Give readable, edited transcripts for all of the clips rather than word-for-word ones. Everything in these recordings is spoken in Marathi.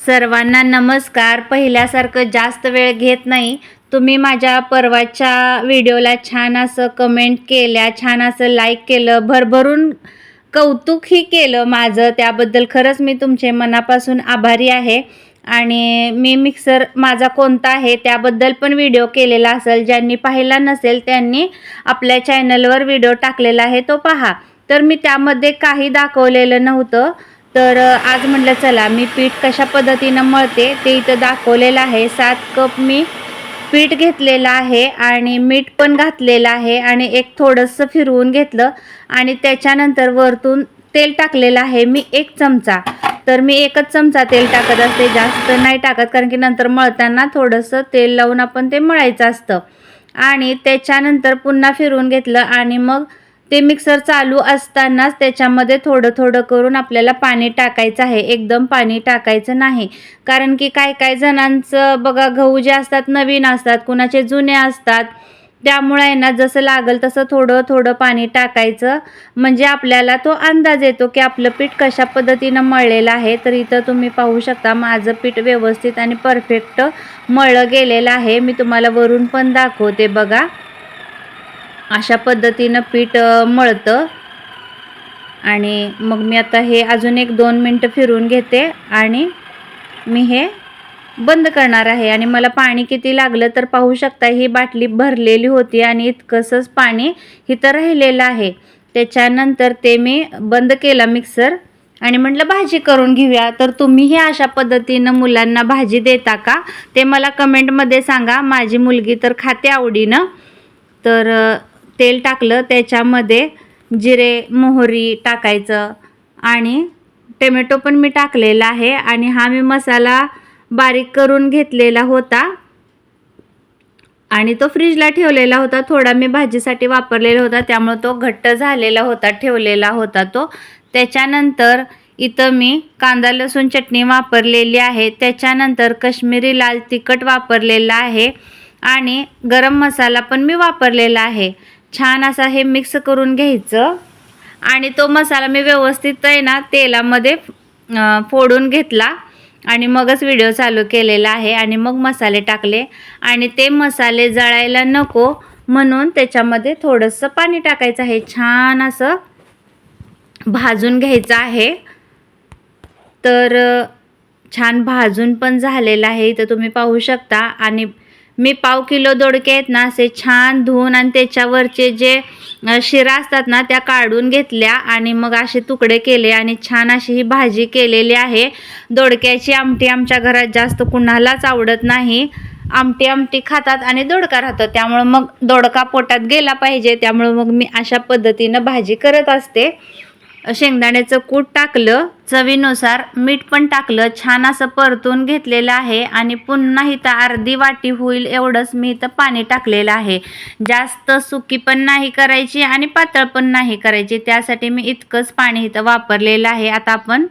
सर्वांना नमस्कार. पहिल्यासारखं जास्त वेळ घेत नाही. तुम्ही माझ्या परवाच्या व्हिडिओला छान असं कमेंट केल्या, छान असं लाईक केलं, भरभरून कौतुकही केलं माझं. त्याबद्दल खरंच मी तुमचे मनापासून आभारी आहे. आणि मी मिक्सर माझा कोणता आहे त्याबद्दल पण व्हिडिओ केलेला असेल. ज्यांनी पाहिला नसेल त्यांनी आपल्या चॅनलवर व्हिडिओ टाकलेला आहे, तो पहा. तर मी त्यामध्ये काही दाखवलेलं नव्हतं. तर आज म्हटलं चला मी पीठ कशा पद्धतीनं मळते ते इथं दाखवलेलं आहे. 7 कप मी पीठ घेतलेलं आहे आणि मीठ पण घातलेलं आहे आणि एक थोडंसं फिरवून घेतलं आणि त्याच्यानंतर वरतून तेल टाकलेलं आहे मी 1 चमचा. तर मी 1च चमचा तेल टाकत असते, जास्त नाही टाकत, कारण की नंतर मळताना थोडंसं तेल लावून आपण ते मळायचं असतं. आणि त्याच्यानंतर पुन्हा फिरवून घेतलं आणि मग ते मिक्सर चालू असतानाच त्याच्यामध्ये थोडं थोडं करून आपल्याला पाणी टाकायचं आहे. एकदम पाणी टाकायचं नाही, कारण की काय जणांचं बघा गहू जे असतात नवीन असतात, कुणाचे जुने असतात. त्यामुळे आहे ना जसं लागल तसं थोडं थोडं पाणी टाकायचं, म्हणजे आपल्याला तो अंदाज येतो की आपलं पीठ कशा पद्धतीनं मळलेलं आहे. तर इथं तुम्ही पाहू शकता माझं पीठ व्यवस्थित आणि परफेक्ट मळलं गेलेलं आहे. मी तुम्हाला वरून पण दाखवते बघा. अशा पद्धतीनं पीठ मळतं. आणि मग मी आता हे अजून 1-2 मिनटं फिरवून घेते आणि मी हे बंद करणार आहे. आणि मला पाणी किती लागलं तर पाहू शकता, ही बाटली भरलेली होती आणि इतकंसंच पाणी इथं राहिलेलं आहे. त्याच्यानंतर ते मी बंद केला मिक्सर आणि म्हटलं भाजी करून घेऊया. तर तुम्हीही अशा पद्धतीनं मुलांना भाजी देता का ते मला कमेंटमध्ये सांगा. माझी मुलगी तर खाते आवडीनं. तर तेल टाकलं, त्याच्यामध्ये जिरे मोहरी टाकायचं आणि टोमॅटो पण मी टाकलेला आहे. आणि हा मी मसाला बारीक करून घेतलेला होता आणि तो फ्रीजला ठेवलेला होता. थोडा मी भाजीसाठी वापरलेला होता, त्यामुळे तो घट्ट झालेला होता, ठेवलेला होता तो. त्याच्यानंतर इथं मी कांदा लसूण चटणी वापरलेली आहे. त्याच्यानंतर काश्मीरी लाल तिखट वापरलेला आहे आणि गरम मसाला पण मी वापरलेला आहे. छान असा हे मिक्स करून घ्यायचं आणि तो मसाला मी व्यवस्थित आहे ना तेलामध्ये फोडून घेतला आणि मगच व्हिडिओ चालू केलेला आहे. आणि मग मसाले टाकले आणि ते मसाले जळायला नको म्हणून त्याच्यामध्ये थोडंसं पाणी टाकायचं आहे. छान असं भाजून घ्यायचं आहे. तर छान भाजून पण झालेलं आहे, इथं तुम्ही पाहू शकता. आणि मी 1/2 किलो दोडके आहेत ना असे छान धुवून आणि त्याच्यावरचे जे शिरा असतात ना त्या काढून घेतल्या आणि मग असे तुकडे केले आणि छान अशी ही भाजी केलेली आहे. दोडक्याची आमटी आमच्या घरात जास्त कुणालाच आवडत नाही. आमटी खातात आणि दोडका राहतो, त्यामुळं मग दोडका पोटात गेला पाहिजे. त्यामुळं मग मी अशा पद्धतीनं भाजी करत असते. शेंगदाण्याचं कूट टाकलं, चवीनुसार मीठ पण टाकलं, छान असं परतून घेतलेलं आहे. आणि पुन्हा इथं अर्धी वाटी होईल एवढंच मी इथं पाणी टाकलेलं आहे. जास्त सुकी पण नाही करायची आणि पातळ पण नाही करायची, त्यासाठी मी इतकंच पाणी इथं वापरलेलं आहे. आता आपण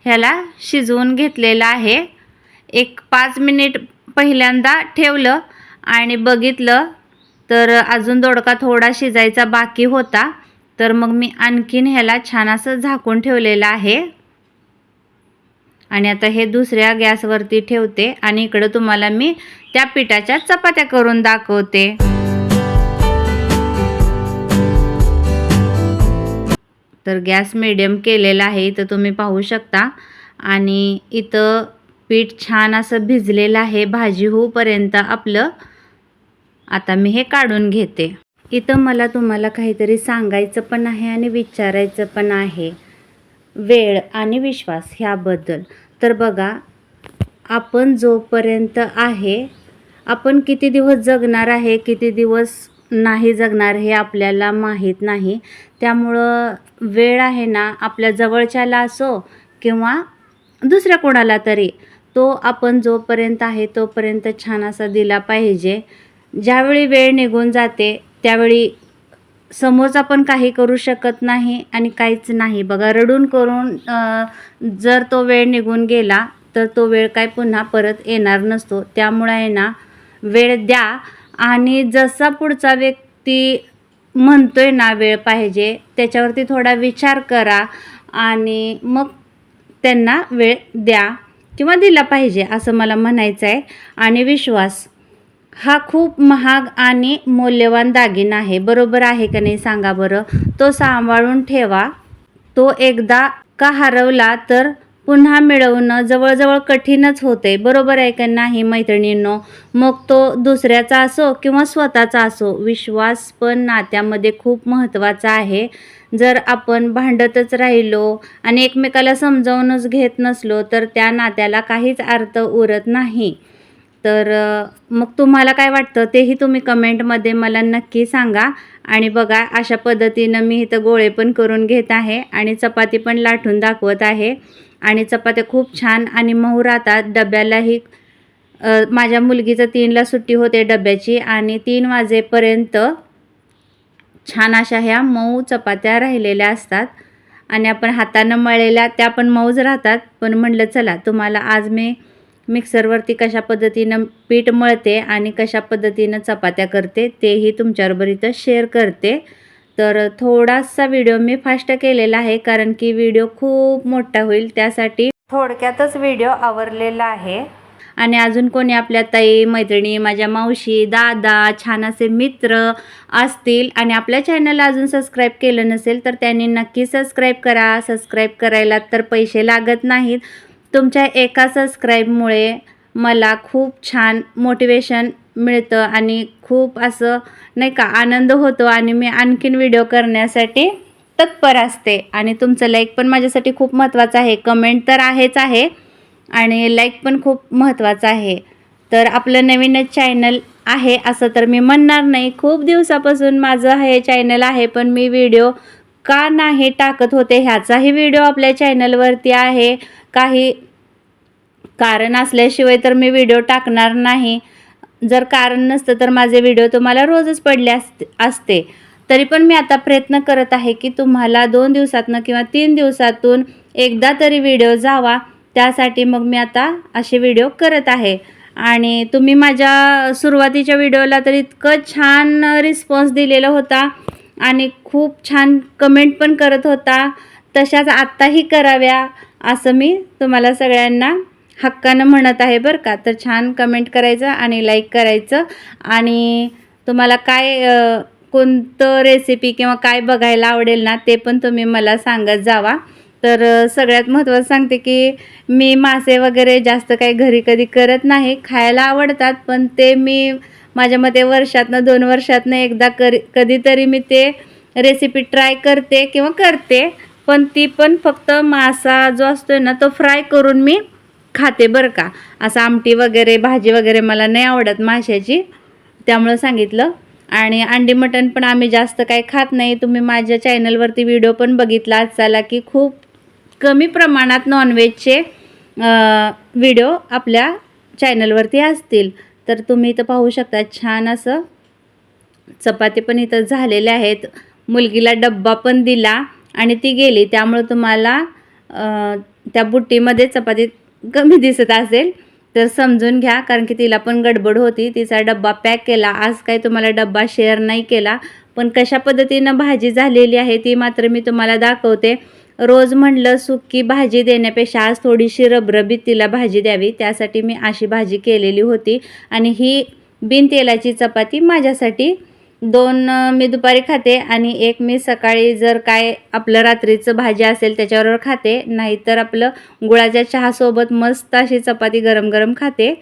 ह्याला शिजवून घेतलेलं आहे. 5 मिनिट पहिल्यांदा ठेवलं आणि बघितलं तर अजून दोडका थोडा शिजायचा बाकी होता. तर मग मी आणखीन ह्याला छान असं झाकून ठेवलेलं आहे. आणि आता हे दुसऱ्या गॅसवरती ठेवते आणि इकडं तुम्हाला मी त्या पिठाच्या चपात्या करून दाखवते. तर गॅस मीडियम केलेला आहे, इथं तुम्ही पाहू शकता. आणि इथं पीठ छान असं भिजलेलं आहे भाजी होईपर्यंत आपलं. आता मी हे काढून घेते. इथं मला तुम्हाला काहीतरी सांगायचं पण आहे आणि विचारायचं पण आहे, वेळ आणि विश्वास ह्याबद्दल. तर बघा, आपण जोपर्यंत आहे, आपण किती दिवस जगणार आहे, किती दिवस नाही जगणार हे आपल्याला माहीत नाही. त्यामुळं वेळ आहे ना आपल्या जवळच्याला असो किंवा दुसऱ्या कोणाला तरी, तो आपण जोपर्यंत आहे तोपर्यंत छान असा दिला पाहिजे. ज्यावेळी वेळ निघून जाते त्यावेळी समोरचा पण काही करू शकत नाही आणि काहीच नाही. बघा, रडून करून जर तो वेळ निघून गेला तर तो वेळ काय पुन्हा परत येणार नसतो. त्यामुळे आहे ना वेळ द्या आणि जसा पुढचा व्यक्ती म्हणतोय ना वेळ पाहिजे त्याच्यावरती थोडा विचार करा आणि मग त्यांना वेळ द्या. किंवा दिला पाहिजे असं मला म्हणायचं आहे. आणि विश्वास हा खूप महाग आणि मौल्यवान दागिना आहे, बरोबर आहे का नाही सांगा बरं. तो सांभाळून ठेवा. तो एकदा का हरवला तर पुन्हा मिळवणं जवळजवळ कठीणच होते, बरोबर आहे का नाही मैत्रिणींनो. मग तो दुसऱ्याचा असो किंवा स्वतःचा असो, विश्वास पण नात्यामध्ये खूप महत्त्वाचा आहे. जर आपण भांडतच राहिलो आणि एकमेकाला समजावूनच घेत नसलो तर त्या नात्याला काहीच अर्थ उरत नाही. तर मग तुम्हाला काय वाटतं तेही तुम्ही कमेंटमध्ये मला नक्की सांगा. आणि बघा अशा पद्धतीनं मी इथं गोळे पण करून घेत आहे आणि चपाती पण लाटून दाखवत आहे. आणि चपात्या खूप छान आणि मऊ राहतात. डब्यालाही माझ्या मुलगीचं 3ला सुट्टी होते डब्याची आणि 3 वाजेपर्यंत छान अशा ह्या मऊ चपात्या राहिलेल्या असतात. आणि आपण हातानं मळलेल्या त्या पण मऊच राहतात. पण म्हटलं चला तुम्हाला आज मी मिक्सरवरती कशा पद्धतीनं पीठ मळते आणि कशा पद्धतीनं चपात्या करते तेही तुमच्याबरोबर इथं शेअर करते. तर थोडासा व्हिडिओ मी फास्ट केलेला आहे कारण की व्हिडिओ खूप मोठा होईल, त्यासाठी थोडक्यातच व्हिडिओ आवरलेला आहे. आणि अजून कोणी आपल्या ताई, मैत्रिणी, माझ्या मावशी, दादा, छान असे मित्र असतील आणि आपल्या चॅनलला अजून सबस्क्राईब केलं नसेल तर त्यांनी नक्की सबस्क्राईब करा. सबस्क्राईब करायला तर पैसे लागत नाहीत. तुमच्या एका सबस्क्राईबमुळे मला खूप छान मोटिवेशन मिळतं आणि खूप असं नाही का आनंद होतो आणि मी आणखीन व्हिडिओ करण्यासाठी तत्पर असते. आणि तुमचं लाईक पण माझ्यासाठी खूप महत्त्वाचं आहे. कमेंट तर आहेच आहे आणि लाईक पण खूप महत्त्वाचं आहे. तर आपलं नवीनच चॅनल आहे असं तर मी म्हणणार नाही. खूप दिवसापासून माझं हे चॅनल आहे पण मी व्हिडिओ का नाही टाकत होते ह्याचाही व्हिडिओ आपल्या चॅनलवरती आहे. काही कारण असल्याशिवाय तर मी व्हिडिओ टाकणार नाही. जर कारण नसतं तर माझे व्हिडिओ तुम्हाला रोजच पडले असते. तरी पण मी आता प्रयत्न करत आहे की तुम्हाला 2 दिवसातनं किंवा 3 दिवसातून एकदा तरी व्हिडिओ जावा. त्यासाठी मग मी आता असे व्हिडिओ करत आहे. आणि तुम्ही माझ्या सुरुवातीच्या व्हिडिओला तर इतकं छान रिस्पॉन्स दिलेला होता आणि खूप छान कमेंट पण करत होता. तशाच आत्ताही कराव्या असं मी तुम्हाला सगळ्यांना हक्कानं म्हणत आहे बरं का. तर छान कमेंट करायचं आणि लाईक करायचं. आणि तुम्हाला काय कोणतं रेसिपी किंवा काय बघायला आवडेल ना ते पण तुम्ही मला सांगत जावा. तर सगळ्यात महत्त्वाचं सांगते की मी मासे वगैरे जास्त काही घरी कधी करत नाही. खायला आवडतात पण ते मी माझ्या मते वर्षातनं 2 वर्षातनं एकदा कधीतरी मी ते रेसिपी ट्राय करते किंवा करते. पण ती पण फक्त मासा जो असतो ना तो फ्राय करून मी खाते बरं का. असं आमटी वगैरे भाजी वगैरे मला नाही आवडत माशाची, त्यामुळं सांगितलं. आणि अंडी मटण पण आम्ही जास्त काही खात नाही. तुम्ही माझ्या चॅनलवरती व्हिडिओ पण बघितला असाल की खूप कमी प्रमाणात नॉनव्हेजचे व्हिडिओ आपल्या चॅनलवरती असतील. तर तुम्ही इथं पाहू शकता छान असं चपाती पण इथं झालेल्या आहेत. मुलगीला डब्बा पण दिला आणि ती गेली, त्यामुळं तुम्हाला त्या बुट्टीमध्ये चपाती कमी दिसत असेल तर समजून घ्या कारण की तिला पण गडबड होती. तिचा डब्बा पॅक केला. आज काही तुम्हाला डब्बा शेअर नाही केला पण कशा पद्धतीनं भाजी झालेली आहे ती मात्र मी तुम्हाला दाखवते. रोज म्हटलं सुकी भाजी देण्यापेक्षा आज थोडीशी रबरबीत तिला भाजी द्यावी, त्यासाठी मी अशी भाजी केलेली होती. आणि ही बिन तेलाची चपाती माझ्यासाठी 2 मी दुपारी खाते आणि 1 मी सकाळी जर काय आपलं रात्रीचं भाजी असेल त्याच्याबरोबर खाते, नाहीतर आपलं गुळाच्या चहासोबत मस्त अशी चपाती गरम गरम खाते.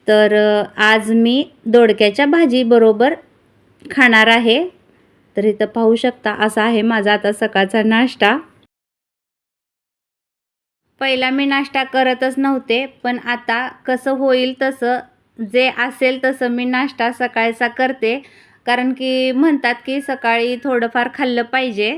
तर आज मी दोडक्याच्या भाजीबरोबर खाणार आहे. तर इथं पाहू शकता असा आहे माझा आता सकाळचा नाश्ता. पहिला मी नाश्ता करतच नव्हते पण आता कसं होईल तसं जे असेल तसं मी नाश्ता सकाळचा करते. कारण की म्हणतात की सकाळी थोडंफार खाल्लं पाहिजे.